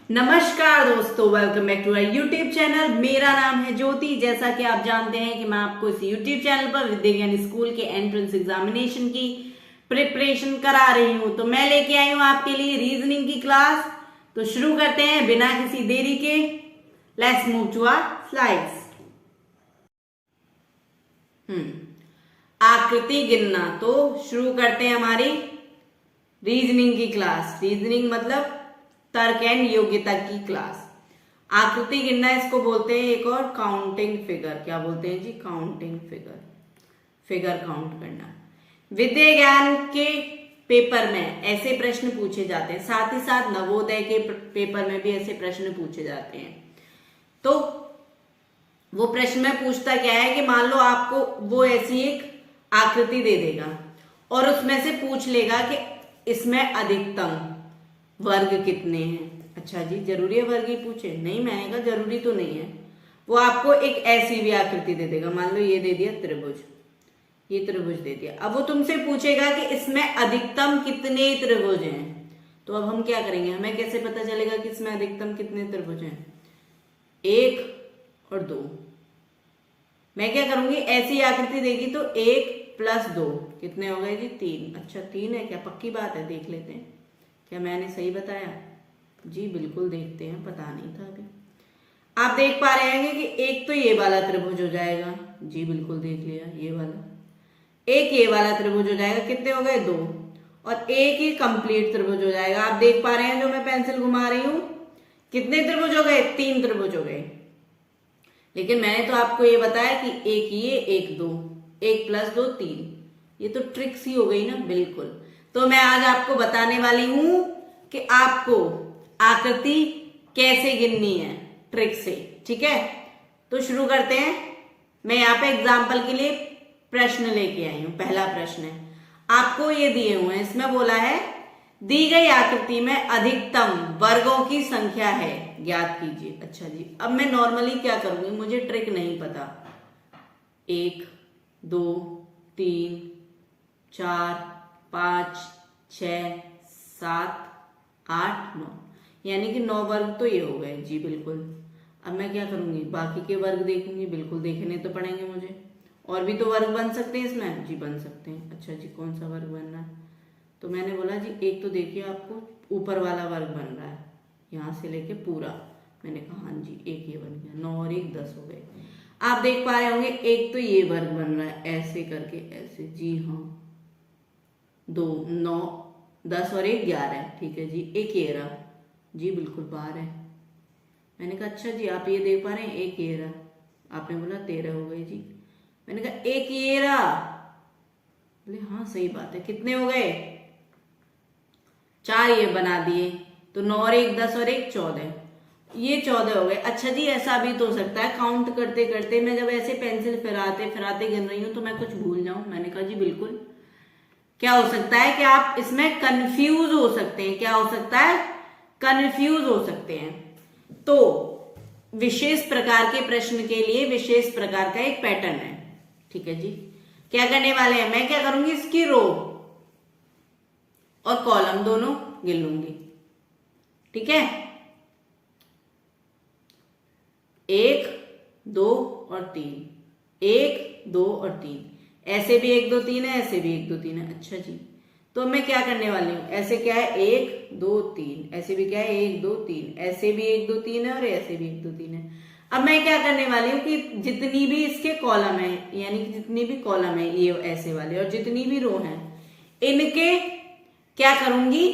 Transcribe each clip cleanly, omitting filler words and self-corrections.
नमस्कार दोस्तों, welcome back to our YouTube channel. मेरा नाम है ज्योति। जैसा कि आप जानते हैं कि मैं आपको इस यूट्यूब चैनल पर विद्या ज्ञान स्कूल के एंट्रेंस एग्जामिनेशन की प्रिपरेशन करा रही हूं। तो मैं लेके आई हूं आपके लिए रीजनिंग की क्लास। तो शुरू करते हैं बिना किसी देरी के। Let's move to our slides. आकृति गिनना। तो शुरू करते हैं हमारी रीजनिंग की क्लास। रीजनिंग मतलब तर्क एंड योग्यता की क्लास। आकृति गिनना इसको बोलते हैं एक और काउंटिंग फिगर। क्या बोलते हैं जी? Counting figure. फिगर काउंट करना। विद्या ज्ञान के पेपर में ऐसे प्रश्न पूछे जाते हैं, साथ ही साथ नवोदय के पेपर में भी ऐसे प्रश्न पूछे जाते हैं। तो वो प्रश्न में पूछता क्या है कि मान लो आपको वो ऐसी एक आकृति दे देगा और उसमें से पूछ लेगा कि इसमें अधिकतम वर्ग कितने हैं। अच्छा जी, जरूरी है वर्ग ही पूछे? नहीं, मैंने कहा जरूरी तो नहीं है। वो आपको एक ऐसी भी आकृति दे देगा। मान लो ये दे दिया त्रिभुज, ये त्रिभुज दे दिया। अब वो तुमसे पूछेगा कि इसमें अधिकतम कितने त्रिभुज हैं। तो अब हम क्या करेंगे? हमें कैसे पता चलेगा कि इसमें अधिकतम कितने त्रिभुज हैं? 1 और 2। मैं क्या करूंगी? ऐसी आकृति देगी तो 1 + 2 कितने हो गए जी? 3। अच्छा 3 है क्या? पक्की बात है, देख लेते हैं। क्या मैंने सही बताया? जी बिल्कुल, देखते हैं, पता नहीं था अभी। आप देख पा रहे हैं कि एक तो ये वाला त्रिभुज हो जाएगा। जी बिल्कुल देख लिया, ये वाला। एक ये वाला त्रिभुज हो जाएगा। कितने हो गए? 2। और एक ही कंप्लीट त्रिभुज हो जाएगा। आप देख पा रहे हैं जो मैं पेंसिल घुमा रही हूं, कितने त्रिभुज हो गए? 3 त्रिभुज हो गए। लेकिन मैंने तो आपको ये बताया कि एक ये, एक 2, 1 + 2 3। ये तो ट्रिक्स ही हो गई ना। बिल्कुल। तो मैं आज आपको बताने वाली हूं कि आपको आकृति कैसे गिननी है ट्रिक से। ठीक है, तो शुरू करते हैं। मैं यहाँ पे एग्जाम्पल के लिए प्रश्न लेके आई हूं। पहला प्रश्न है, आपको ये दिए हुए हैं। इसमें बोला है दी गई आकृति में अधिकतम वर्गों की संख्या है, ज्ञात कीजिए। अच्छा जी, अब मैं नॉर्मली क्या करूंगी? मुझे ट्रिक नहीं पता। 1 2 3 4 5 6 7 8 9, यानी कि 9 वर्ग तो ये हो गए। जी बिल्कुल। अब मैं क्या करूंगी? बाकी के वर्ग देखूंगी। बिल्कुल देखने तो पड़ेंगे मुझे। और भी तो वर्ग बन सकते हैं इसमें। जी बन सकते हैं। अच्छा जी, कौन सा वर्ग बन रहा है? तो मैंने बोला जी एक तो देखिए आपको ऊपर वाला वर्ग बन रहा है, यहाँ से लेके पूरा। मैंने कहा हाँ जी, एक ये बन गया। 9 और 1 10 हो गए। आप देख पा रहे होंगे एक तो ये वर्ग बन रहा है, ऐसे करके ऐसे। जी हाँ, 2 9 10 और 1 11। ठीक है जी। एक ये रहा। जी बिल्कुल 12 है। मैंने कहा अच्छा जी, आप ये देख पा रहे हैं? एक ये रहा। आपने बोला 13 हो गए जी। मैंने कहा एक ये रहा। बोले हाँ सही बात है। कितने हो गए? 4 ये बना दिए। तो 9 और 1 10 और 1 14, ये 14 हो गए। अच्छा जी, ऐसा भी तो हो सकता है काउंट करते करते मैं जब ऐसे पेंसिल फिराते फिराते गिन रही हूं तो मैं कुछ भूल जाऊं। मैंने कहा जी बिल्कुल। क्या हो सकता है कि आप इसमें कंफ्यूज हो सकते हैं। क्या हो सकता है? कंफ्यूज हो सकते हैं। तो विशेष प्रकार के प्रश्न के लिए विशेष प्रकार का एक पैटर्न है। ठीक है जी। क्या करने वाले हैं? मैं क्या करूंगी? इसकी रो और कॉलम दोनों गिन लूंगी। ठीक है, 1 2 और 3, 1 2 और 3। ऐसे भी 1 2 3 है, ऐसे भी 1 2 3 है। अच्छा जी, तो मैं क्या करने वाली हूं? ऐसे क्या है? 1 2 3। ऐसे भी क्या है? 1 2 3। ऐसे भी 1 2 3 है और ऐसे भी 1 2 3 है। अब मैं क्या करने वाली हूं कि जितनी भी इसके कॉलम है, यानी कि जितनी भी कॉलम है ये ऐसे वाले, और जितनी भी रो हैं, इनके क्या करूंगी?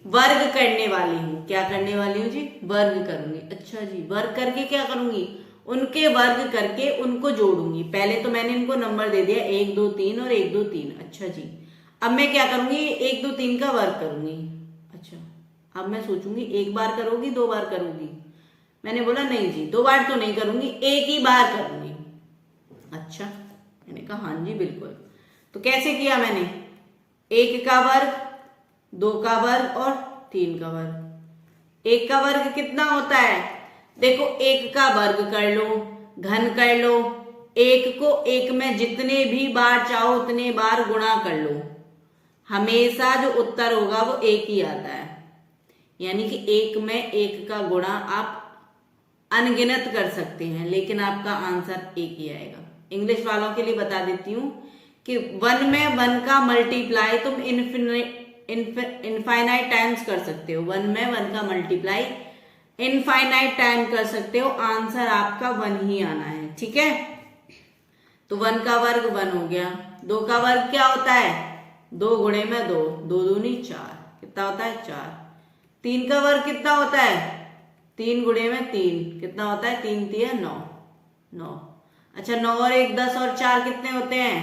वर्ग करने वाली हूं। क्या करने वाली हूं जी? वर्ग करूंगी। अच्छा जी, वर्ग करके क्या करूंगी? उनके वर्ग करके उनको जोड़ूंगी। पहले तो मैंने इनको नंबर दे दिया 1 2 3 और 1 2 3। अच्छा जी, अब मैं क्या करूंगी? 1 2 3 का वर्ग करूंगी। अच्छा, अब मैं सोचूंगी 1 बार करोगी 2 बार करोगी? मैंने बोला नहीं जी, 2 बार तो नहीं करूंगी, 1 ही बार करूंगी। अच्छा, मैंने कहा हाँ जी बिल्कुल। तो कैसे किया मैंने? 1 का वर्ग, 2 का वर्ग और 3 का वर्ग। 1 का वर्ग कितना होता है? देखो, 1 का वर्ग कर लो, घन कर लो। 1 को 1 में जितने भी बार चाहो उतने बार गुणा कर लो, हमेशा जो उत्तर होगा वो 1 ही आता है। यानी कि एक में एक का गुणा आप अनगिनत कर सकते हैं, लेकिन आपका आंसर एक ही आएगा। इंग्लिश वालों के लिए बता देती हूँ कि 1 में 1 का मल्टीप्लाई तुम इनफाइनाइट टाइम्स कर सकते हो। 1 में 1 का मल्टीप्लाई इनफाइनाइट टाइम कर सकते हो, आंसर आपका 1 ही आना है। ठीक है, तो 1 का वर्ग 1 हो गया। 2 का वर्ग क्या होता है? 2 गुणे में 2, 2 दूनी 4, कितना होता है? 4। 3 का वर्ग कितना होता है? 3 गुणे में 3, कितना होता है? 3 3 9, 9। अच्छा, 9 और 1 10 और 4 कितने होते हैं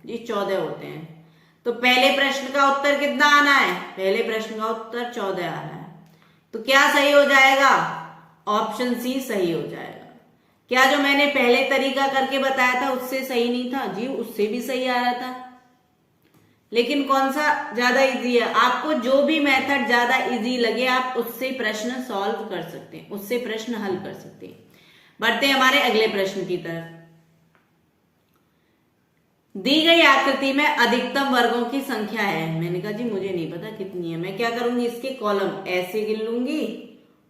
जी? 14 होते हैं। तो पहले प्रश्न का उत्तर कितना आना है? पहले प्रश्न का उत्तर 14 आ रहा है। तो क्या सही हो जाएगा? ऑप्शन सी सही हो जाएगा। क्या जो मैंने पहले तरीका करके बताया था उससे सही नहीं था? जी उससे भी सही आ रहा था, लेकिन कौन सा ज्यादा इजी है? आपको जो भी मेथड ज्यादा इजी लगे आप उससे प्रश्न सॉल्व कर सकते हैं, उससे प्रश्न हल कर सकते हैं। बढ़ते हैं हमारे अगले प्रश्न की तरफ। दी गई आकृति में अधिकतम वर्गों की संख्या है। मैंने कहा जी मुझे नहीं पता कितनी है। मैं क्या करूंगी? इसके कॉलम ऐसे गिन लूंगी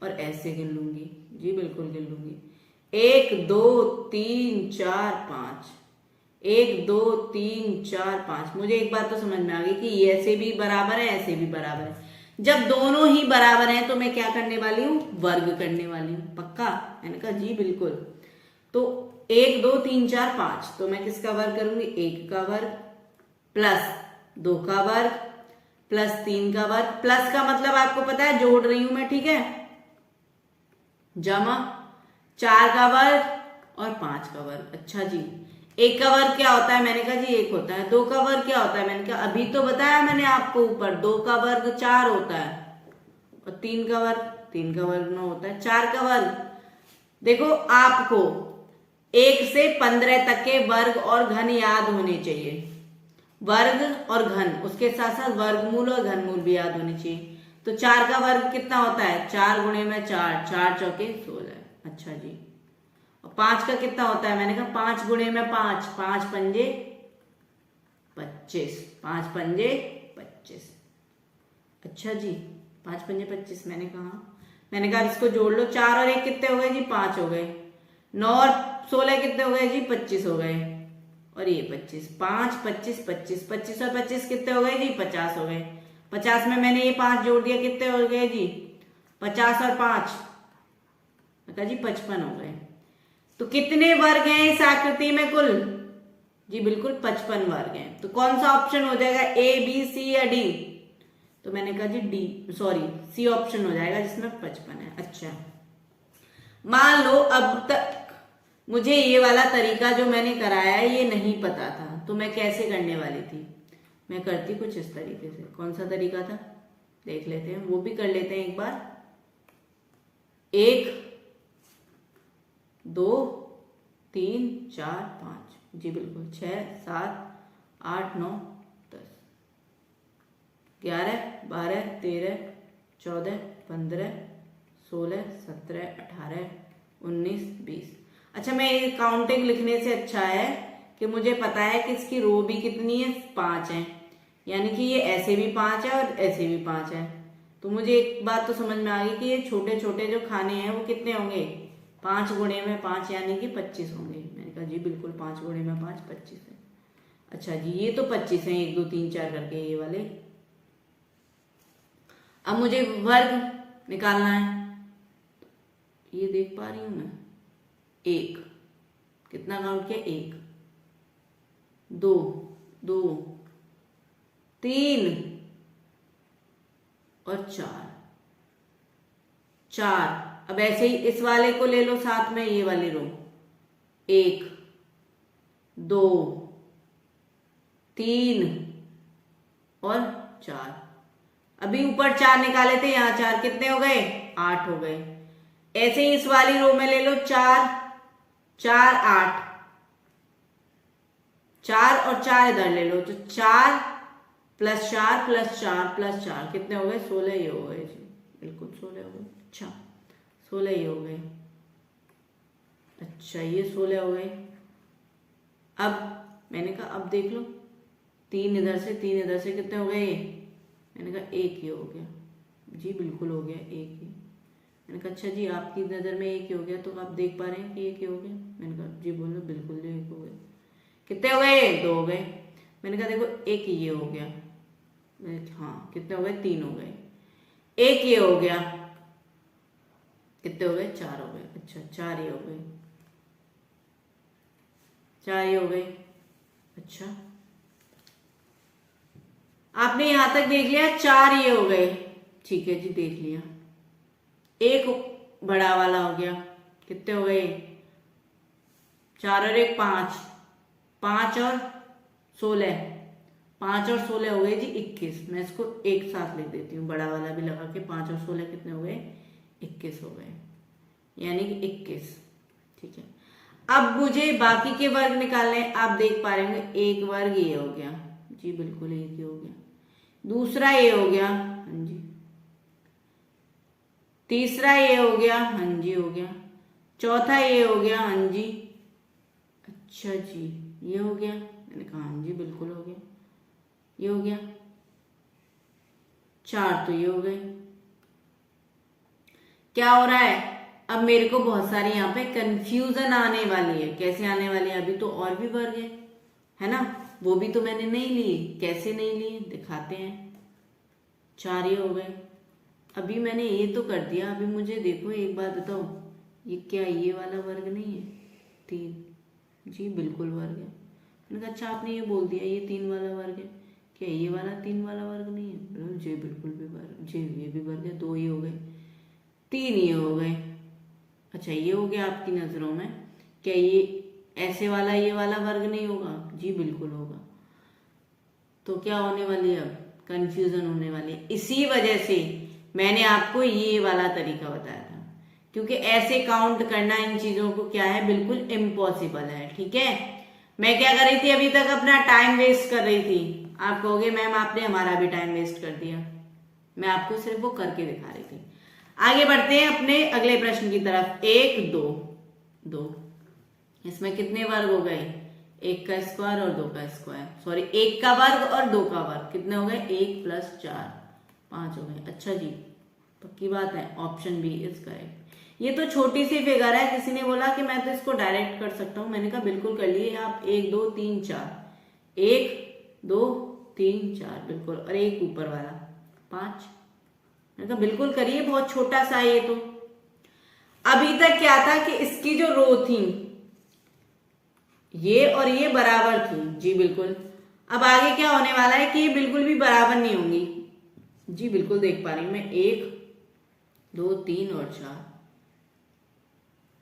और ऐसे गिन लूंगी। जी बिल्कुल गिन लूंगी। 1 2 3 4 5, 1 2 3 4 5। मुझे एक बात तो समझ में आ गई कि ये ऐसे भी बराबर है, ऐसे भी बराबर है। जब दोनों ही बराबर हैं तो मैं क्या करने वाली हूँ? वर्ग करने वाली हूँ। पक्का? मैंने कहा जी बिल्कुल। तो 1 2 3 4 5, तो मैं किसका वर्ग करूंगी? 1 का वर्ग प्लस 2 का वर्ग प्लस 3 का वर्ग। प्लस का मतलब आपको पता है, जोड़ रही हूं मैं, ठीक है, जमा 4 का वर्ग और 5 का वर्ग। अच्छा जी, 1 का वर्ग क्या होता है? मैंने कहा जी 1 होता है। 2 का वर्ग क्या होता है? मैंने कहा अभी तो बताया मैंने आपको ऊपर, 2 का वर्ग 4 होता है और 3 का वर्ग 9 होता है। 4 का वर्ग, देखो आपको 1 से 15 तक के वर्ग और घन याद होने चाहिए। वर्ग और घन, उसके साथ साथ वर्गमूल और घनमूल भी याद होने चाहिए। तो 4 का वर्ग कितना होता है? 4 गुणे में 4, 4 चौके 16। अच्छा जी, और 5 का कितना होता है? मैंने कहा 5 गुणे में 5, 5 पंजे 25, 5 पंजे 25। अच्छा जी, 5 पंजे 25। मैंने कहा इसको जोड़ लो। 4 और 1 कितने हो गए जी? 5 हो गए। 9 और 16 कितने हो गए जी? 25 हो गए। और ये 25, 5 25 25, 25 और 25 कितने हो गए जी? 50 हो गए। 50 में मैंने ये 5 जोड़ दिया, कितने हो गए जी? 50 और 5 जी 55 हो गए। तो कितने वर्ग हैं इस आकृति में कुल? जी बिल्कुल 55 वर्ग हैं। तो कौन सा ऑप्शन हो जाएगा? ए बी सी या डी? तो मैंने कहा जी डी, सॉरी सी ऑप्शन हो जाएगा जिसमें 55 है। अच्छा, मान लो अब तक मुझे ये वाला तरीका जो मैंने कराया है ये नहीं पता था, तो मैं कैसे करने वाली थी? मैं करती कुछ इस तरीके से। कौन सा तरीका था देख लेते हैं, वो भी कर लेते हैं एक बार। 1 2 3 4 5, जी बिल्कुल 6 7 8 9 10 11 12 13 14 15 16 17 18 19 20। अच्छा, मैं ये काउंटिंग लिखने से अच्छा है कि मुझे पता है कि इसकी रो भी कितनी है? 5 है, यानी कि ये ऐसे भी 5 है और ऐसे भी 5 है। तो मुझे एक बात तो समझ में आ गई कि ये छोटे छोटे जो खाने हैं वो कितने होंगे? 5 गुणे में 5 यानी कि 25 होंगे। मैंने कहा जी बिल्कुल 5 गुणे में 5 25 है। अच्छा जी, ये तो 25 है, 1 2 3 4 करके ये वाले। अब मुझे वर्ग निकालना है, ये देख पा रही हूं मैं। 1, कितना काउंट किया? 1 2 2 3 और 4 4। अब ऐसे ही इस वाले को ले लो साथ में, ये वाली रो। 1 2 3 और 4। अभी ऊपर 4 निकाले थे, यहां 4, कितने हो गए? 8 हो गए। ऐसे ही इस वाली रो में ले लो 4 4 8, 4 और 4 इधर ले लो, तो 4 प्लस 4 प्लस 4 प्लस 4 कितने हो गए? 16 ये हो गए जी, बिल्कुल 16 हो गए। अच्छा, 16 ये हो गए। अच्छा, ये 16 हो गए। अब मैंने कहा अब देख लो, 3 इधर से 3 इधर से कितने हो गए? ये मैंने कहा 1 ये हो गया। जी बिल्कुल हो गया, एक ही। मैंने कहा अच्छा जी आपकी नज़र में एक ही हो गया, तो आप देख पा रहे हैं कि एक ही हो गया? मैंने कहा जी बोलो बिल्कुल एक हो गया। कितने हो गए? 2 हो गए। मैंने कहा देखो एक ही ये हो गया। हाँ कितने हो गए? 3 हो गए। एक ये हो गया, कितने हो गए? 4 हो गए। अच्छा 4 ये हो गए, 4 ये हो गए। अच्छा आपने यहां तक देख लिया, 4 ये हो गए, ठीक है जी देख लिया। एक बड़ा वाला हो गया, कितने हो गए? 4 और 1 5, 5 और 16, 5 और 16 हो गए जी 21। मैं इसको एक साथ लिख देती हूँ, बड़ा वाला भी लगा के। 5 और 16 कितने हो गए? 21 हो गए, यानी कि 21। ठीक है, अब मुझे बाकी के वर्ग निकालने। आप देख पा रहे होंगे एक वर्ग ये हो गया, जी बिल्कुल एक ही हो गया। दूसरा ये हो गया, हाँ जी। तीसरा ये हो गया, हाँ जी हो गया। चौथा ये हो गया, हाँ जी। अच्छा जी ये हो गया, मैंने कहा हाँ जी बिल्कुल हो गया, ये हो गया। 4 तो ये हो गए। क्या हो रहा है? अब मेरे को बहुत सारी यहाँ पे कंफ्यूजन आने वाली है। कैसे आने वाली है? अभी तो और भी वर्ग है ना, वो भी तो मैंने नहीं लिए। कैसे नहीं लिए दिखाते हैं। 4 ये हो गए। अभी मैंने ये तो कर दिया, अभी मुझे देखो एक बात बताओ, ये क्या ये वाला वर्ग नहीं है? 3, जी बिल्कुल वर्ग है। मैंने कहा अच्छा आपने ये बोल दिया ये 3 वाला वर्ग है, क्या ये वाला 3 वाला वर्ग नहीं है? जी बिल्कुल भी वर्ग, जी ये भी वर्ग है। 2 ये हो गए, 3 ये हो गए। अच्छा ये हो गया आपकी नजरों में, क्या ये ऐसे वाला ये वाला वर्ग नहीं होगा? जी बिल्कुल होगा। तो क्या होने वाली है? अब कंफ्यूजन होने वाली है। इसी वजह से मैंने आपको ये वाला तरीका बताया था, क्योंकि ऐसे काउंट करना इन चीजों को क्या है, बिल्कुल इम्पॉसिबल है। ठीक है, मैं क्या कर रही थी अभी तक? अपना टाइम वेस्ट कर रही थी। आप कहोगे मैम आपने हमारा भी टाइम वेस्ट कर दिया। मैं आपको सिर्फ वो करके दिखा रही थी। आगे बढ़ते हैं अपने अगले प्रश्न की तरफ। 1 2 2, इसमें कितने वर्ग हो गए? 1 का स्क्वायर और 2 का स्क्वायर, सॉरी 1 का वर्ग और 2 का वर्ग। कितने हो गए? 1 + 4 5 हो गए। अच्छा जी पक्की बात है, ऑप्शन बी इज करेक्ट। ये तो छोटी सी फिगर है, किसी ने बोला कि मैं तो इसको डायरेक्ट कर सकता हूं। मैंने कहा बिल्कुल कर लिए आप। 1 2 3 4, 1 2 3 4 बिल्कुल, और एक ऊपर वाला 5। मैंने कहा बिल्कुल करिए, बहुत छोटा सा है ये तो। अभी तक क्या था कि इसकी जो रो थी ये और ये बराबर थी, जी बिल्कुल। अब आगे क्या होने वाला है कि ये बिल्कुल भी बराबर नहीं होंगी। जी बिल्कुल देख पा रही हूं मैं। 1 2 3 और 4,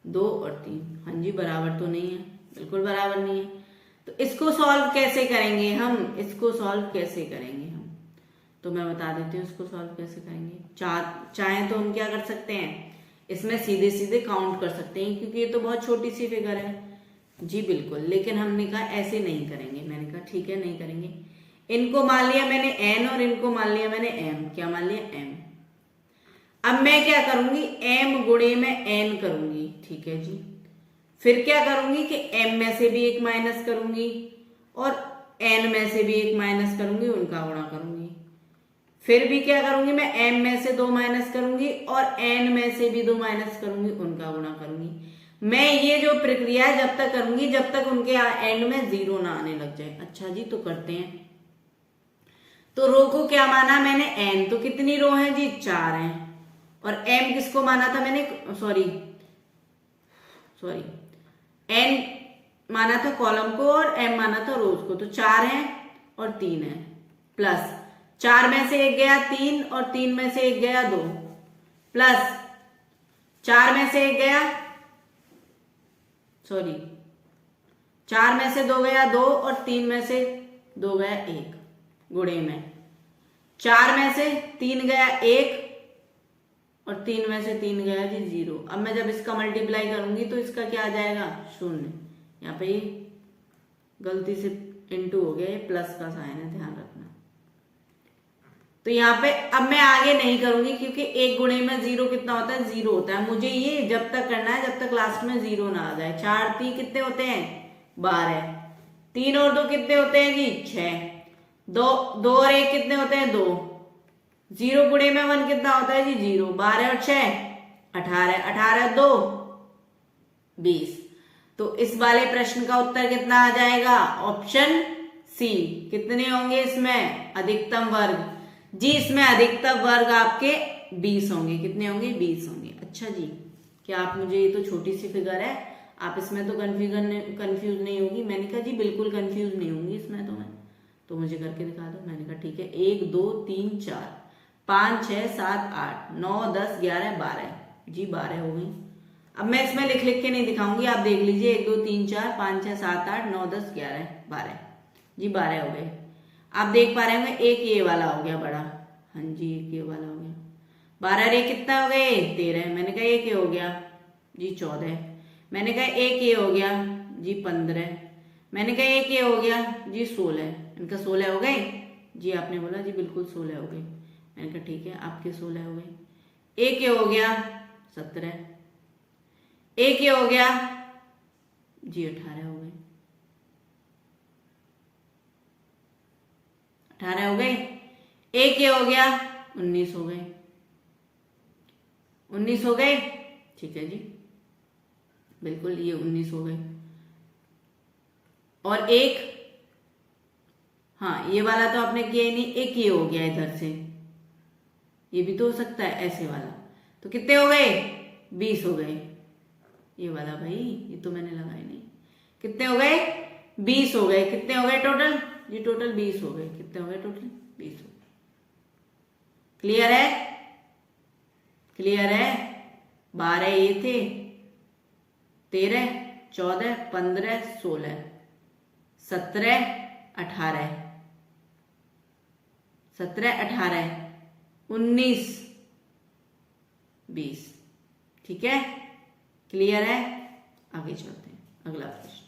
2 और 3, हाँ जी बराबर तो नहीं है, बिल्कुल बराबर नहीं है। तो इसको सॉल्व कैसे करेंगे हम? इसको सॉल्व कैसे करेंगे हम, तो मैं बता देती हूँ इसको सॉल्व कैसे करेंगे। चाहे तो हम क्या कर सकते हैं, इसमें सीधे सीधे काउंट कर सकते हैं, क्योंकि ये तो बहुत छोटी सी फिगर है। जी बिल्कुल, लेकिन हमने कहा ऐसे नहीं करेंगे। मैंने कहा ठीक है नहीं करेंगे। इनको मान लिया मैंने n और इनको मान लिया मैंने m। क्या मान लिया? m। अब मैं क्या करूंगी? m गुणे में n करूंगी, ठीक है जी। फिर क्या करूंगी कि m में से भी एक माइनस करूंगी और n में से भी एक माइनस करूंगी, उनका गुणा करूंगी। फिर भी क्या करूंगी? मैं m में से 2 माइनस करूंगी और n में से भी 2 माइनस करूंगी, उनका गुणा करूंगी। मैं ये जो प्रक्रिया है जब तक करूंगी जब तक उनके एंड में 0 ना आने लग जाए। अच्छा जी तो करते हैं। तो रो को क्या माना मैंने? n। तो कितनी रो है जी? 4 है। और m किसको माना था मैंने? सॉरी n माना था कॉलम को और m माना था रोज को। तो 4 है और 3 है, प्लस 4 में से 1 गया 3 और 3 में से 1 गया 2, प्लस 4 में से 1 गया, सॉरी 4 में से 2 गया 2 और 3 में से 2 गया 1, गुणे में 4 में से 3 गया 1 और 3 में से 3 गया जी 0। अब मैं जब इसका मल्टीप्लाई करूंगी तो इसका क्या आ जाएगा? 0। यहाँ पे ये गलती से इनटू हो गया, ये प्लस का साइन है, ध्यान रखना। तो यहाँ पे अब मैं आगे नहीं करूंगी, क्योंकि 1 गुणे में 0 कितना होता है? 0 होता है। मुझे ये जब तक करना है जब तक लास्ट में 0 ना आ जाए। 4 3 कितने होते हैं? 12। 3 और 2 कितने होते हैं जी? 6। 2 और 1 कितने होते हैं? 2। 0 गुणे में 1 कितना होता है जी 0। 12 और 6 18, 18 2 20। तो इस वाले प्रश्न का उत्तर कितना आ जाएगा? Option C. कितने होंगे इसमें अधिकतम वर्ग? जी इसमें अधिकतम वर्ग आपके 20 होंगे। कितने होंगे? 20 होंगे। अच्छा जी, क्या आप मुझे, ये तो छोटी सी फिगर है, आप इसमें तो कंफ्यूज नहीं होगी? मैंने कहा जी बिल्कुल कंफ्यूज नहीं होंगी इसमें तो मैं, तो मुझे करके दिखा दो। मैंने कहा ठीक है, 1 2 3 4 5 6 7 8 9 10 11 12 जी 12 हो गई। अब मैं इसमें लिख लिख के नहीं दिखाऊंगी, आप देख लीजिए 1 2 3 4 5 6 7 8 9 10 11 12 जी 12 हो गए। आप देख पा रहे होंगे एक ये वाला हो गया बड़ा, हाँ जी एक ये वाला हो गया। 12 रे कितना हो गए? 13। मैंने कहा एक ये हो गया जी 14। मैंने कहा एक ये हो गया जी 15। मैंने कहा एक ये हो गया जी 16। इनका 16 हो गए जी, आपने बोला जी बिल्कुल 16 हो गए। मैंने कहा ठीक है आपके 16 हो गए। एक ये हो गया 17। एक ये हो गया जी 18 हो गए। 18 हो गए। एक ये हो गया 19 हो गए। 19 हो गए, ठीक है जी बिल्कुल ये 19 हो गए। और एक, हाँ ये वाला तो आपने किया ही नहीं, एक ये हो गया इधर से, ये भी तो हो सकता है ऐसे वाला। तो कितने हो गए? 20 हो गए। ये वाला भाई ये तो मैंने लगाया नहीं। कितने हो गए? 20 हो गए। कितने हो गए टोटल? जी टोटल 20 हो गए। कितने हो गए टोटल? 20 हो गए। क्लियर है? क्लियर है? 12 ये थे, 13 14 15 16 17 18 17 18 19 20। ठीक है, क्लियर है? आगे चलते हैं। अगला प्रश्न,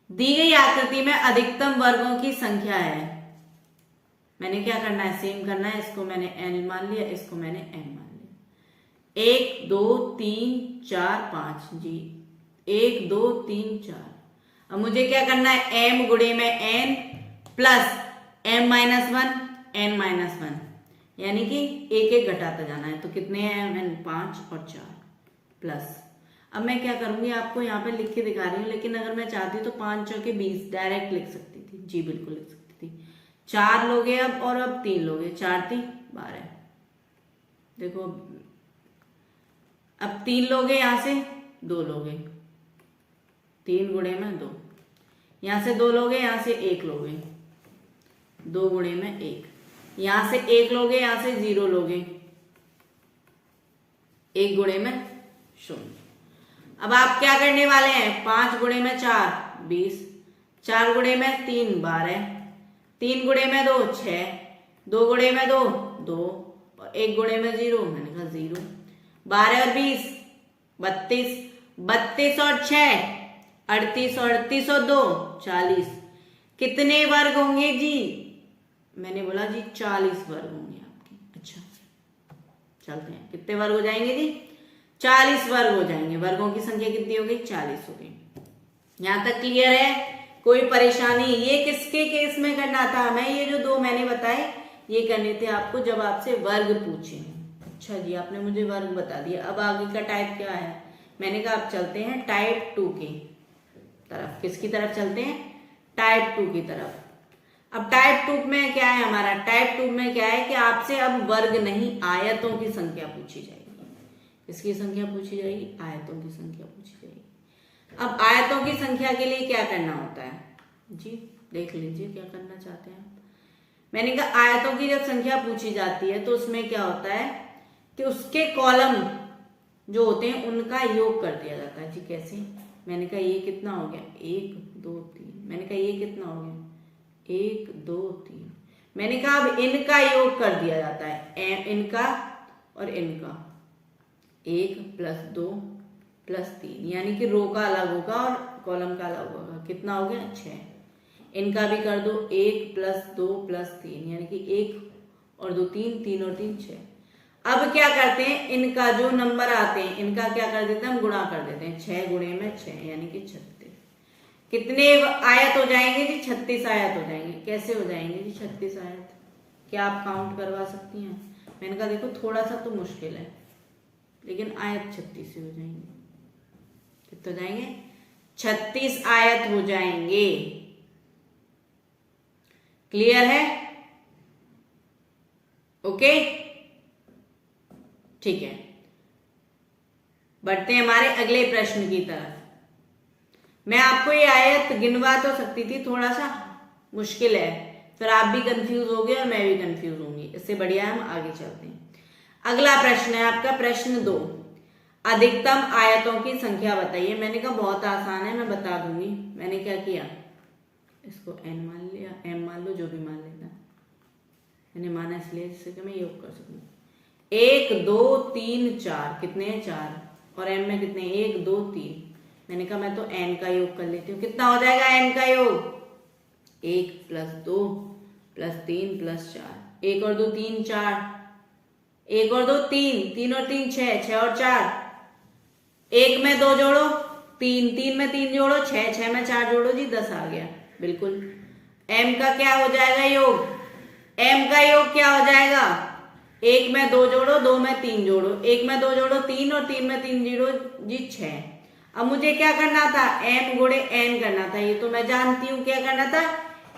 दी गई आकृति में अधिकतम वर्गों की संख्या है। मैंने क्या करना है? सेम करना है। इसको मैंने n मान लिया, इसको मैंने n मान लिया। 1 2 3 4 5 जी 1 2 3 4। अब मुझे क्या करना है? m गुणे में n plus m minus 1 n minus 1, यानी कि एक एक घटाता जाना है। तो कितने हैं? n 5 और 4 प्लस। अब मैं क्या करूंगी, आपको यहाँ पे लिख के दिखा रही हूँ, लेकिन अगर मैं चाहती तो 5 चौके 20 डायरेक्ट लिख सकती थी। जी बिल्कुल लिख सकती थी। 4 लोगे अब, और अब 3 लोगे, 4 3 12। देखो अब 3 लोगे, यहां से 2 लोगे, 3 गुणे में 2, यहां से 2 लोगे, यहां से 1 लोगे, 2 गुणे में 1, यहां से 1 लोगे, यहां से 0 लोगे, 1 गुणे में 0। अब आप क्या करने वाले हैं? 5 गुणे में 4 20, 4 गुणे में 3 12, 3 गुणे में 2 6, 2 गुणे में 2 2, और 1 गुणे में 0, मैंने कहा 0। 12 और 20 32, 32 और 6 38, और 38 और 2 40। कितने वर्ग होंगे जी? मैंने बोला जी 40 वर्ग होंगे आपके। अच्छा चलते हैं, कितने वर्ग हो जाएंगे जी? 40 वर्ग हो जाएंगे। वर्गों की संख्या कितनी हो गई? 40 हो गई। यहां तक क्लियर है? कोई परेशानी? ये किसके केस में करना था हमें? ये जो 2 मैंने बताए ये करने थे आपको जब आपसे वर्ग पूछे। अच्छा जी, आपने मुझे वर्ग बता दिया। अब आगे का टाइप क्या है? मैंने कहा अब चलते हैं टाइप 2 की तरफ। किसकी तरफ चलते हैं? टाइप 2 की तरफ। अब टाइप 2 में क्या है हमारा? टाइप 2 में क्या है कि आपसे अब वर्ग नहीं, आयतों की संख्या पूछी जाएगी। किसकी संख्या पूछी जाएगी? आयतों की संख्या पूछी जाएगी। अब आयतों की संख्या के लिए क्या करना होता है जी? देख लीजिए क्या करना चाहते हैं। मैंने कहा आयतों की जब संख्या पूछी जाती है तो उसमें क्या होता है कि उसके कॉलम जो होते हैं उनका योग कर दिया जाता है जी। कैसे? मैंने कहा ये कितना हो गया? 1 2 3। मैंने कहा ये कितना हो गया? 1 2 3। मैंने कहा अब इनका योग कर दिया जाता है, इनका और इनका, 1 प्लस 2 प्लस 3, यानी कि रो का अलग होगा और कॉलम का अलग होगा। कितना हो गया? 6। इनका भी कर दो, 1 प्लस 2 प्लस 3, यानी कि 1 और 2 3, 3 और 3 6। अब क्या करते हैं? इनका जो नंबर आते हैं इनका क्या कर देते हैं? हम गुणा कर देते हैं। 6 गुणे में 6 यानी कि 36। कितने आयत हो जाएंगे जी? 36 आयत हो जाएंगे। कैसे हो जाएंगे जी 36 आयत? क्या आप काउंट करवा सकती हैं? मैंने कहा देखो थोड़ा सा तो मुश्किल है, लेकिन आयत 36 हो जाएंगे। कितने हो जाएंगे? 36 आयत हो जाएंगे। क्लियर है? ओके, ठीक है। बढ़ते हैं हमारे अगले प्रश्न की तरफ। मैं आपको ये आयत गिनवा तो सकती थी, थोड़ा सा मुश्किल है, फिर आप भी कंफ्यूज होगे और मैं भी कंफ्यूज होंगी। इससे बढ़िया हम आगे चलते हैं। अगला प्रश्न है आपका प्रश्न 2, अधिकतम आयतों की संख्या बताइए। मैंने कहा बहुत आसान है, मैं बता दूंगी। मैंने क्या किया, इसको n मान लिया, m मान लो, जो भी मान लेना। मैंने माना इसलिए जिससे कि मैं योग कर सकूं। 1 2 3 4, कितने हैं? 4। और m में कितने? 1 2 3। मैंने कहा मैं तो n का योग कर लेती हूँ। कितना हो जाएगा n का योग? 1 + 2 + 3 + 4। 1 और 2 3 4, 1 और 2 3, 3 और 3 6, 6 और 4, 1 में 2 जोड़ो 3, 3 में 3 जोड़ो 6, 6 में 4 जोड़ो जी 10 आ गया। बिल्कुल। m का क्या हो जाएगा योग? m का योग क्या हो जाएगा? 1 में 2 जोड़ो, 2 में 3 जोड़ो, 1 में 2 जोड़ो 3 और 3 में 3 जोड़ो जी 6। अब मुझे क्या करना था? m गुणे n करना था। ये तो मैं जानती हूं क्या करना था,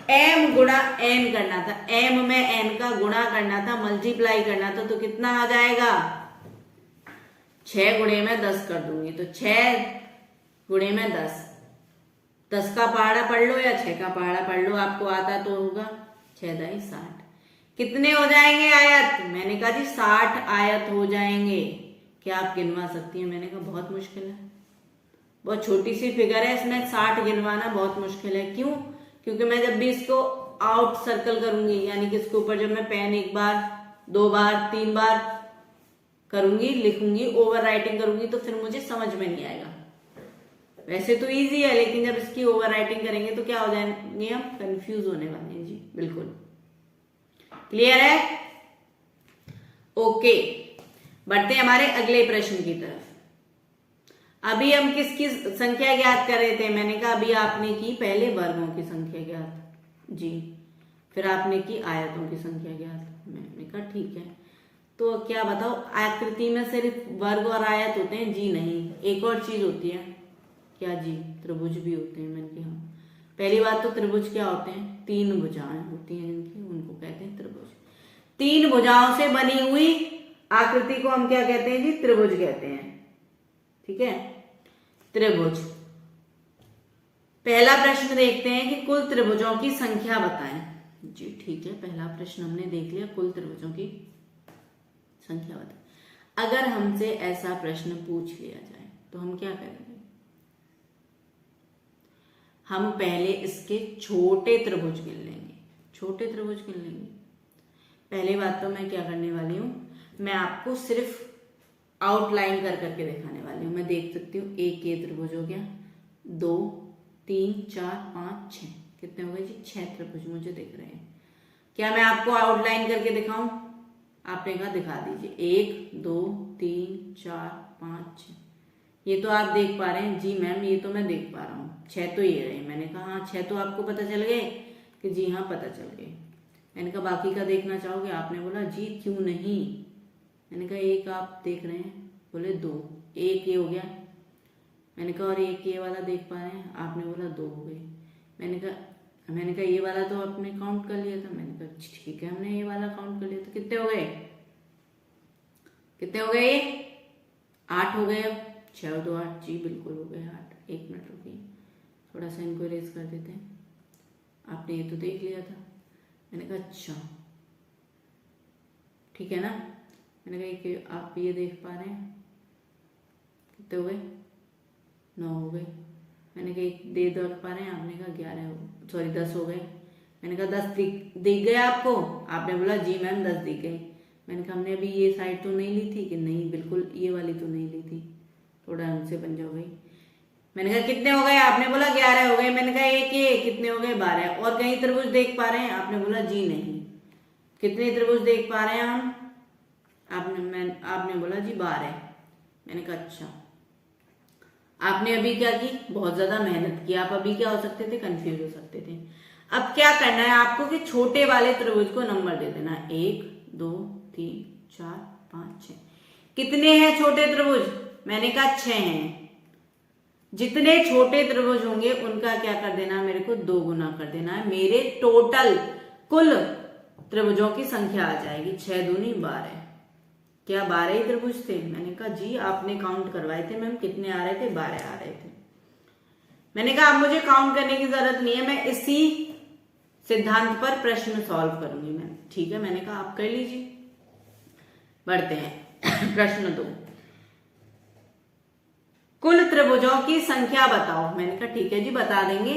m गुणा n करना था। m में n का गुणा करना था, मल्टीप्लाई करना था। तो कितना आ जाएगा? 6 गुणे में 10 कर दूंगी, तो 6 गुणे में 10। 10 का पहाड़ा पढ़ लो या 6 का पहाड़ा पढ़ लो, आपको आता तो होगा। 6 दाई 60। कितने हो जाएंगे आयत? मैंने कहा जी 60 आयत हो जाएंगे। क्या आप गिनवा सकती हैं? मैंने कहा बहुत मुश्किल है, बहुत छोटी सी फिगर है, इसमें 60 गिनवाना बहुत मुश्किल है। क्यों? क्योंकि मैं जब भी इसको आउट सर्कल करूंगी, यानी कि इसके ऊपर जब मैं पेन 1 बार 2 बार 3 बार करूंगी, लिखूंगी, ओवर राइटिंग करूंगी, तो फिर मुझे समझ में नहीं आएगा। वैसे तो इजी है, लेकिन जब इसकी ओवर राइटिंग करेंगे तो क्या हो जाएंगे? हम कंफ्यूज होने वाले हैं जी। बिल्कुल क्लियर है? ओके, बढ़ते हैं हमारे अगले प्रश्न की तरफ। अभी हम किसकी संख्या ज्ञात कर रहे थे? मैंने कहा अभी आपने की पहले वर्गों की संख्या ज्ञात जी, फिर आपने की आयतों की संख्या ज्ञात। मैंने कहा ठीक है, तो क्या बताओ, आकृति में सिर्फ वर्ग और आयत होते हैं? जी नहीं, एक और चीज होती है। क्या जी? त्रिभुज भी होते हैं। मैंने कहा पहली बात तो त्रिभुज क्या होते हैं? 3 भुजाएं होती हैं जिनकी, उनको कहते हैं त्रिभुज। 3 भुजाओं से बनी हुई आकृति को हम क्या कहते हैं जी? त्रिभुज कहते हैं। ठीक है, त्रिभुज। पहला प्रश्न देखते हैं कि कुल त्रिभुजों की संख्या बताएं जी। ठीक है, पहला प्रश्न हमने देख लिया, कुल त्रिभुजों की संख्या बताएं। अगर हमसे ऐसा प्रश्न पूछ लिया जाए तो हम क्या करेंगे? हम पहले इसके छोटे त्रिभुज गिन लेंगे। छोटे त्रिभुज गिन लेंगे। पहली बात तो मैं क्या करने वाली हूं, मैं आपको सिर्फ आउटलाइन कर करके दिखाने वाली हूं। मैं देख सकती हूँ, एक ये त्रिभुज हो गया, 2 3 4 5 6, कितने हो गए जी? 6 त्रिभुज मुझे दिख रहे हैं। क्या मैं आपको आउटलाइन करके दिखाऊं? आपने कहा दिखा दीजिए। 1 2 3 4 5 6, ये तो आप देख पा रहे हैं जी मैम, ये तो मैं देख पा रहा हूँ। 6 तो ये रहे। मैंने कहा हाँ 6 तो आपको पता चल गए कि जी हाँ पता चल गए। मैंने कहा बाकी का देखना चाहोगे? आपने बोला जी क्यों नहीं। मैंने कहा 1 आप देख रहे हैं? बोले 2। 1 ये हो गया। मैंने कहा और 1 ये वाला देख पा रहे हैं? आपने बोला 2 हो गए। मैंने कहा ये वाला तो आपने काउंट कर लिया था। मैंने कहा ठीक है, हमने ये वाला काउंट कर लिया। तो कितने हो गए? कितने हो गए? 8 हो गए। अब 6 और 2 8 जी, बिल्कुल हो गए 8। 1 मिनट रुकिए, थोड़ा सा इनको इरेज कर देते हैं। आपने ये तो देख लिया था। मैंने कहा अच्छा ठीक है ना। मैंने कहा कि आप ये देख पा रहे हैं? कितने हो गए? 9 हो गए। मैंने कहा एक दे देख पा रहे हैं? आपने कहा 10 हो गए। मैंने कहा 10 दिख गए आपको? आपने बोला जी मैम 10 दिख गए। मैंने कहा हमने अभी ये साइड तो नहीं ली थी कि नहीं, बिल्कुल ये वाली तो नहीं ली थी, थोड़ा हमसे पंजा हो गई। मैंने कहा कितने हो गए? आपने बोला 11 हो गए। मैंने कहा एक ये कितने हो गए? 12। और कहीं त्रिभुज देख पा रहे हैं? आपने बोला जी नहीं। कितने त्रिभुज देख पा रहे हैं हम? आपने बोला जी 12। मैंने कहा अच्छा। आपने अभी क्या की? बहुत ज्यादा मेहनत की। आप अभी क्या हो सकते थे? कंफ्यूज हो सकते थे। अब क्या करना है आपको कि छोटे वाले त्रिभुज को नंबर दे देना, 1 2 3 4 5 6। कितने हैं छोटे त्रिभुज? मैंने कहा 6 हैं। जितने छोटे त्रिभुज होंगे उनका क्या कर देना है, मेरे को 2 गुना कर देना है, मेरे टोटल कुल त्रिभुजों की संख्या आ जाएगी। 6 दूनी 12। क्या 12 ही त्रिभुज थे? मैंने कहा जी आपने काउंट करवाए थे मैम, कितने आ रहे थे? 12 आ रहे थे। मैंने कहा अब मुझे काउंट करने की जरूरत नहीं है, मैं इसी सिद्धांत पर प्रश्न सॉल्व करूंगी मैम। ठीक है, मैंने कहा आप कर लीजिए। बढ़ते हैं प्रश्न 2, कुल त्रिभुजों की संख्या बताओ। मैंने कहा ठीक है जी बता देंगे।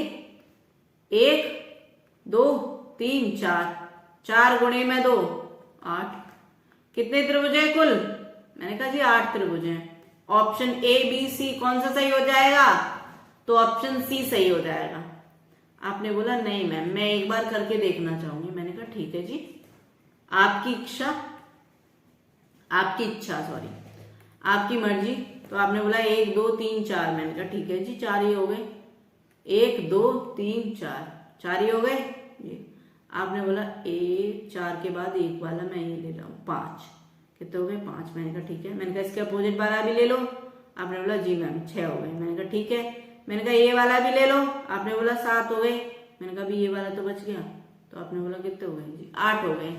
1 2 3 4, 4 गुणे में 2 8। कितने त्रिभुज है कुल? मैंने कहा जी 8 त्रिभुज हैं। ऑप्शन ए बी सी कौन सा सही हो जाएगा? तो ऑप्शन सी सही हो जाएगा। आपने बोला नहीं मैम मैं एक बार करके देखना चाहूंगी। मैंने कहा ठीक है जी, आपकी इच्छा, आपकी मर्जी। तो आपने बोला 1 2 3 4। मैंने कहा ठीक है जी 4 ही हो गए। 1 2 3 4, 4 ही हो गए। ये आपने बोला 4 के बाद 1 वाला मैं ये ले रहा हूँ 5। कितने हो गए? 5। मैंने कहा ठीक है। मैंने कहा इसके अपोजिट वाला भी ले लो। आपने बोला जी मैम 6 हो गए। मैंने कहा ठीक है। मैंने कहा ये वाला भी ले लो। आपने बोला 7 हो गए। मैंने कहा भी ये वाला तो बच गया। तो आपने बोला कितने हो गए जी? 8 हो गए।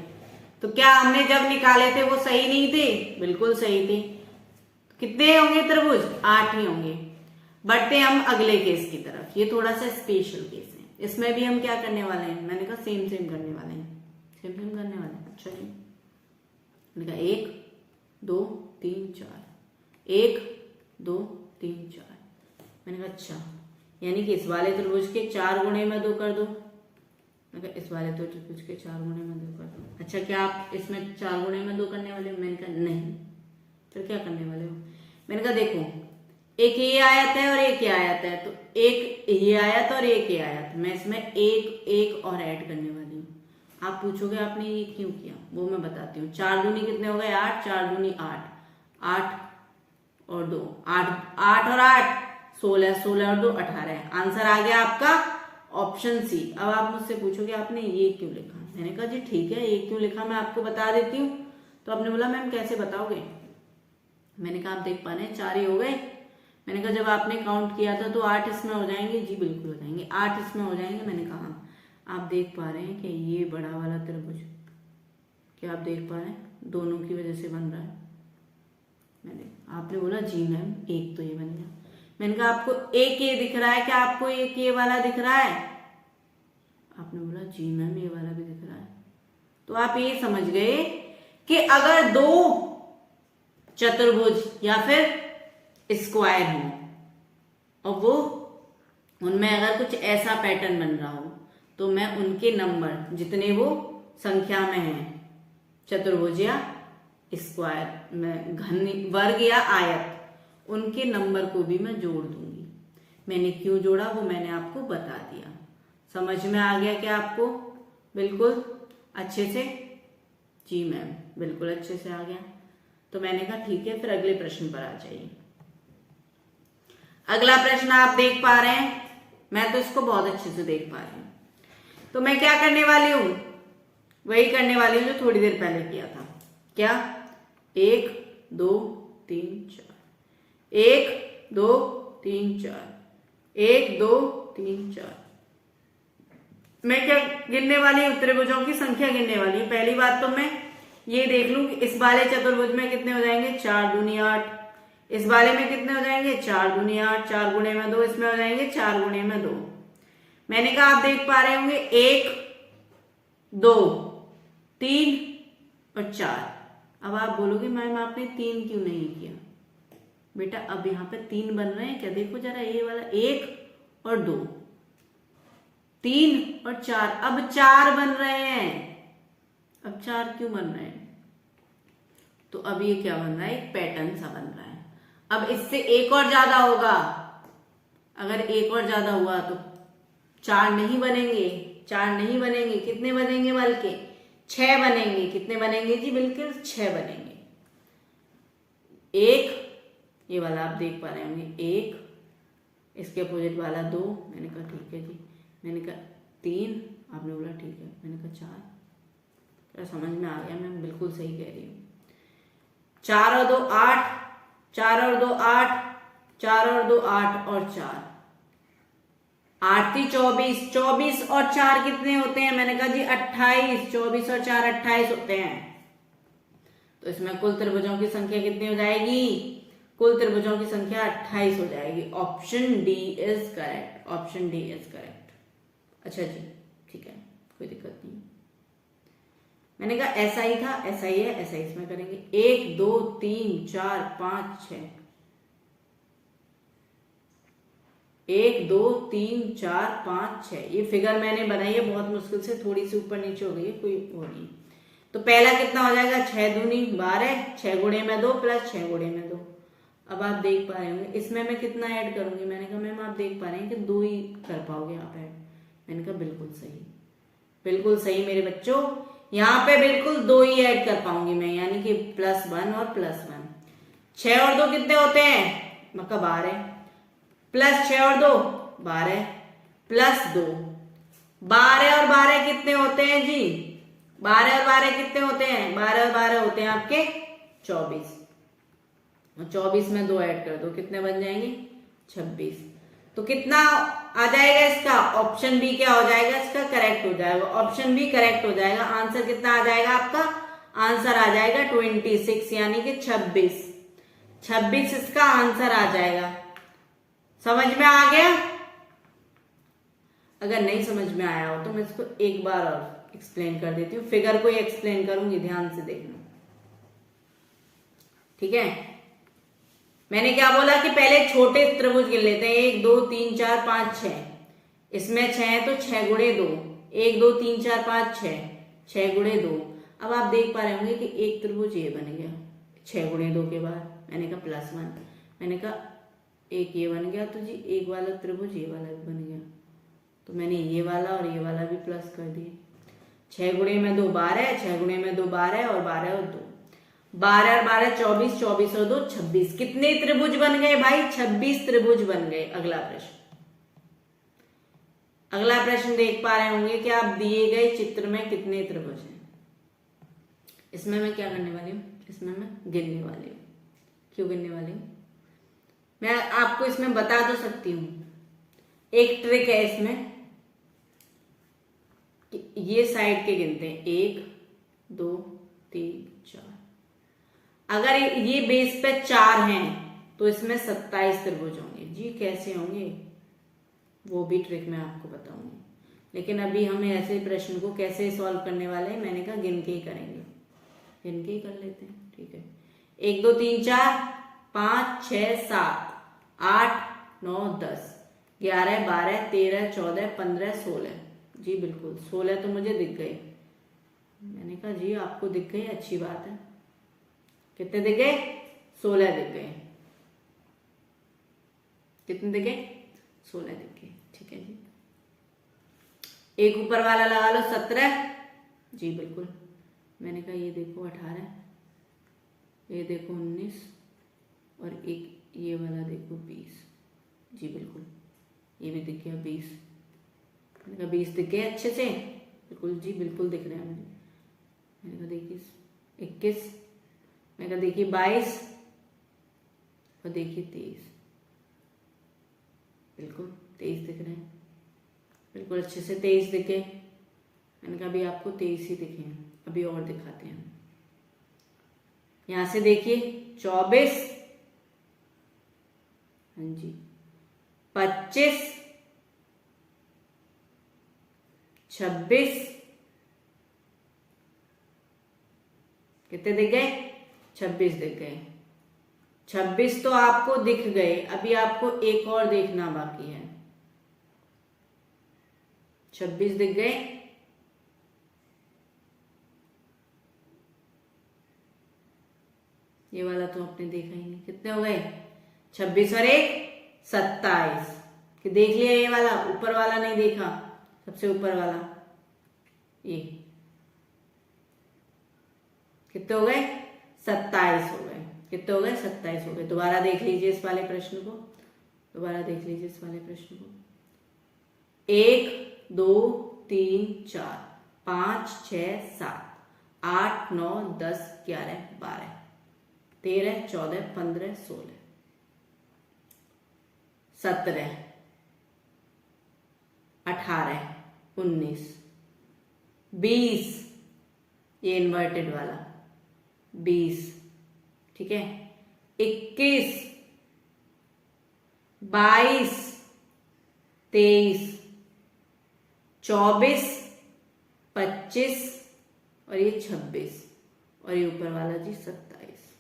तो क्या हमने जब निकाले थे वो सही नहीं थे? बिल्कुल सही थे। कितने होंगे त्रिभुज? 8 ही होंगे। बढ़ते हम अगले केस की तरफ। ये थोड़ा सा स्पेशल केस है, इसमें भी हम क्या करने वाले हैं? मैंने कहा सेम करने वाले हैं, सेम करने वाले हैं। अच्छा जी, मैंने कहा 1 2 3 4, 1 2 3 4। मैंने कहा अच्छा, यानी कि इस वाले त्रिभुज के 4 गुणे में 2 कर दो। मैंने कहा इस वाले त्रिभुज के 4 गुणे में 2 कर दो। अच्छा क्या आप इसमें 4 गुणे में 2 करने वाले हो? मैंने कहा नहीं। फिर क्या करने वाले हो? मैंने कहा देखो एक ये आयत है और एक ये आयत है, तो एक ये आयत और एक ये आयत, मैं इसमें एक और ऐड करने वाली हूँ। आप पूछोगे आपने ये क्यों किया, वो मैं बताती हूँ। 4 दूनी कितने हो गए? 8। 4 दूनी 8, 8 और 2 8 और 8 16, 16 और 2 18 है। आंसर आ गया आपका ऑप्शन सी। अब आप मुझसे पूछोगे आपने ये क्यों लिखा? मैंने कहा जी ठीक है ये क्यों लिखा मैं आपको बता देती हूँ। तो आपने बोला मैम कैसे बताओगे? मैंने कहा आप देख पा रहे हैं 4 ही हो गए। मैंने कहा जब आपने काउंट किया था तो 8 इसमें हो जाएंगे। जी बिल्कुल हो जाएंगे, 8 इसमें हो जाएंगे। मैंने कहा आप देख पा रहे हैं कि ये बड़ा वाला त्रिभुज, क्या आप देख पा रहे हैं, दोनों की वजह से बन रहा है। आपने बोला जी मैम एक तो ये बन गया। मैंने कहा आपको एक ये दिख रहा है क्या? आपको एक ये वाला दिख रहा है? आपने बोला जी मैम ये वाला भी दिख रहा है। तो आप ये समझ गए कि अगर 2 चतुर्भुज या फिर स्क्वायर हो और वो उनमें अगर कुछ ऐसा पैटर्न बन रहा हो तो मैं उनके नंबर जितने वो संख्या में हैं, चतुर्भुज या स्क्वायर में, घन वर्ग या आयत, उनके नंबर को भी मैं जोड़ दूंगी। मैंने क्यों जोड़ा वो मैंने आपको बता दिया। समझ में आ गया क्या आपको? बिल्कुल अच्छे से? जी मैम बिल्कुल अच्छे से आ गया। तो मैंने कहा ठीक है फिर अगले प्रश्न पर आ जाइए। अगला प्रश्न आप देख पा रहे हैं, मैं तो इसको बहुत अच्छे से देख पा रही हूं। तो मैं क्या करने वाली हूं? वही करने वाली हूं जो थोड़ी देर पहले किया था। क्या? 1 2 3 4, 1 2 3 4, 1 2 3 4। मैं क्या गिनने वाली हूं? त्रिभुजों की संख्या गिनने वाली हूं। पहली बात तो मैं ये देख लूं कि इस वाले चतुर्भुज में कितने हो जाएंगे? 4 दूनी 8। इस वाले में कितने हो जाएंगे? 4 दूनी 8। 4 गुणे में 2, इसमें हो जाएंगे 4 गुणे में 2। मैंने कहा आप देख पा रहे होंगे 1 2 3 और 4। अब आप बोलोगे मैम आपने 3 क्यों नहीं किया? बेटा अब यहाँ पे 3 बन रहे हैं क्या? देखो जरा ये वाला 1 और 2, 3 और 4, अब 4 बन रहे हैं। अब 4 क्यों बन रहे हैं? तो अब ये क्या बन रहा है? एक पैटर्न सा बन रहा है। अब इससे एक और ज्यादा होगा। अगर एक और ज्यादा हुआ तो 4 नहीं बनेंगे। 4 नहीं बनेंगे, कितने बनेंगे? बल्कि 6 बनेंगे। कितने बनेंगे जी? बिल्कुल 6 बनेंगे। 1 ये वाला आप देख पा रहे होंगे 1, इसके अपोजिट वाला 2। मैंने कहा ठीक है जी। मैंने कहा 3 आपने बोला ठीक है। मैंने कहा 4, क्या समझ में आ गया, मैं बिल्कुल सही कह रही हूँ। 4 और 2 8, 4 और 2 8, 4 और 2 8 और 4, 8 3 24, 24 और 4 कितने होते हैं? मैंने कहा जी 28, 24 और 4 28 होते हैं। तो इसमें कुल त्रिभुजों की संख्या कितनी हो जाएगी? कुल त्रिभुजों की संख्या 28 हो जाएगी। Option D is correct, option D is correct. अच्छा जी ठीक है, कोई दिक्कत नहीं। मैंने कहा ऐसा ही था, ऐसा ही है, ऐसा ही इसमें करेंगे। 1 2 3 4 5 6, 1 2 3 4 5 6, ये फिगर मैंने बनाई है बहुत मुश्किल से, थोड़ी सी ऊपर नीचे हो गई है, कोई वो नहीं। तो पहला कितना हो जाएगा? 6 दूनी 12, 6 गुणे में 2 प्लस 6 गुणे में 2। अब आप देख पा रहे होंगे इसमें मैं कितना ऐड करूंगी। मैंने कहा मैम आप देख पा रहे हैं कि 2 ही कर पाओगे आप ऐड। मैंने कहा बिल्कुल सही, बिल्कुल सही मेरे बच्चों, यहाँ पे बिल्कुल 2 ही ऐड कर पाऊंगी मैं, यानी कि +1 और +1। 6 और 2 कितने होते हैं? मतलब 12, प्लस 6 और 2 12, प्लस 2 12 और 12 कितने होते हैं जी? 12 और 12 कितने होते हैं? 12 और 12 होते हैं आपके 24, और 24 में 2 ऐड कर दो, कितने बन जाएंगे? 26। तो कितना आ जाएगा इसका? ऑप्शन बी क्या हो जाएगा इसका? करेक्ट हो जाएगा। ऑप्शन बी करेक्ट हो जाएगा। आंसर कितना आ जाएगा आपका? आंसर आ जाएगा 26, यानी कि 26। 26 इसका आंसर आ जाएगा। समझ में आ गया? अगर नहीं समझ में आया हो तो मैं इसको एक बार और एक्सप्लेन कर देती हूँ, फिगर को ही एक्सप्लेन करूंगी, ध्यान से देखना, ठीक है। मैंने क्या बोला कि पहले छोटे त्रिभुज गिन लेते हैं। 1 2 3 4 5 6, इसमें 6 है तो 6 गुणे 2, 1 2 3 4 5 6, 6 गुणे 2। अब आप देख पा रहे होंगे कि एक त्रिभुज ये बन गया 6 गुणे 2 के बाद। मैंने कहा +1, मैंने कहा एक ये बन गया, तो जी एक वाला त्रिभुज ये वाला भी बन गया, तो मैंने ये वाला और ये वाला भी प्लस कर दिए। 6 गुणे में 2 12, 6 गुणे में 2 12 और 12 और 2, 12 और 12 24, 24 और 2 26। कितने त्रिभुज बन गए भाई? 26 त्रिभुज बन गए। अगला प्रश्न, अगला प्रश्न देख पा रहे होंगे कि आप दिए गए चित्र में कितने त्रिभुज हैं। इसमें मैं क्या करने वाली हूँ? इसमें मैं गिनने वाली हूँ। क्यों गिनने वाली हूँ? मैं आपको इसमें बता तो सकती हूँ, एक ट्रिक है इसमें कि ये साइड के गिनते हैं 1 2 3 4। अगर ये बेस पे 4 हैं तो इसमें 27 त्रिभुज होंगे। जी कैसे होंगे वो भी ट्रिक मैं आपको बताऊंगी, लेकिन अभी हम ऐसे प्रश्न को कैसे सॉल्व करने वाले हैं, मैंने कहा गिन के ही करेंगे, गिन के ही कर लेते हैं, ठीक है। 1 2 3 4 5 6 7 8 9 10 11 12 13 14 15 16। जी बिल्कुल 16 तो मुझे दिख गए। मैंने कहा जी आपको दिख गए, अच्छी बात है। कितने दिख गए? 16 दिख गए। कितने दिख गए? 16 दिख गए, ठीक है जी। एक ऊपर वाला लगा लो 17। जी बिल्कुल, मैंने कहा ये देखो 18, ये देखो 19 और एक ये वाला देखो 20। जी बिल्कुल, ये भी दिख गया 20। मैंने कहा 20 दिख गए अच्छे से? बिल्कुल जी बिल्कुल दिख रहे हैं मुझे। मैंने कहा देखिए 21, मैंने कहा देखिए 22 और देखिए 23। बिल्कुल 23 दिख रहे हैं, बिल्कुल अच्छे से 23 दिखे। मैंने कहा अभी आपको 23 ही दिखे हैं, अभी और दिखाते हैं। यहां से देखिए 24, हाँ जी 25 26, कितने दिख गए? 26 दिख गए। 26 तो आपको दिख गए, अभी आपको एक और देखना बाकी है। 26 दिख गए, ये वाला तो आपने देखा ही नहीं। कितने हो गए? 26 और 1 27। कि देख लिया ये वाला, ऊपर वाला नहीं देखा, सबसे ऊपर वाला ये। कितने हो गए? 27 हो गए। कितने हो गए? 27 हो गए। दोबारा देख लीजिए इस वाले प्रश्न को, दोबारा देख लीजिए इस वाले प्रश्न को। 1 2 3 4 5 6 7 8 9 10 11 12 13 14 15 16 17 18 19 20, ये इन्वर्टेड वाला 20, ठीक है, 21 22 23 24 25 और ये 26 और ये ऊपर वाला जी 27।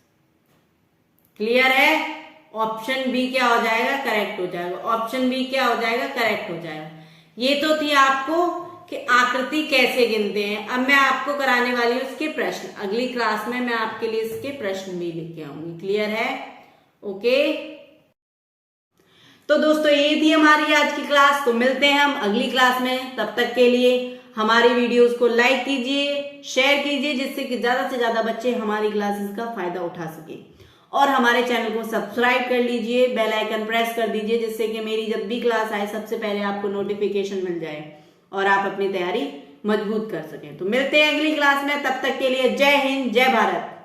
क्लियर है? ऑप्शन बी क्या हो जाएगा? करेक्ट हो जाएगा। ऑप्शन बी क्या हो जाएगा? करेक्ट हो जाएगा। ये तो थी आपको कि आकृति कैसे गिनते हैं। अब मैं आपको कराने वाली हूं इसके प्रश्न। अगली क्लास में मैं आपके लिए इसके प्रश्न भी लेके आऊंगी। क्लियर है? ओके। तो दोस्तों ये थी हमारी आज की क्लास। तो मिलते हैं हम अगली क्लास में। तब तक के लिए हमारी वीडियोस को लाइक कीजिए, शेयर कीजिए, जिससे कि ज्यादा से ज्यादा बच्चे हमारी क्लासेस का फायदा उठा सके। और हमारे चैनल को सब्सक्राइब कर लीजिए, बेल आइकन प्रेस कर दीजिए, जिससे कि मेरी जब भी क्लास आए सबसे पहले आपको नोटिफिकेशन मिल जाए और आप अपनी तैयारी मजबूत कर सकें। तो मिलते हैं अगली क्लास में। तब तक के लिए जय हिंद, जय भारत।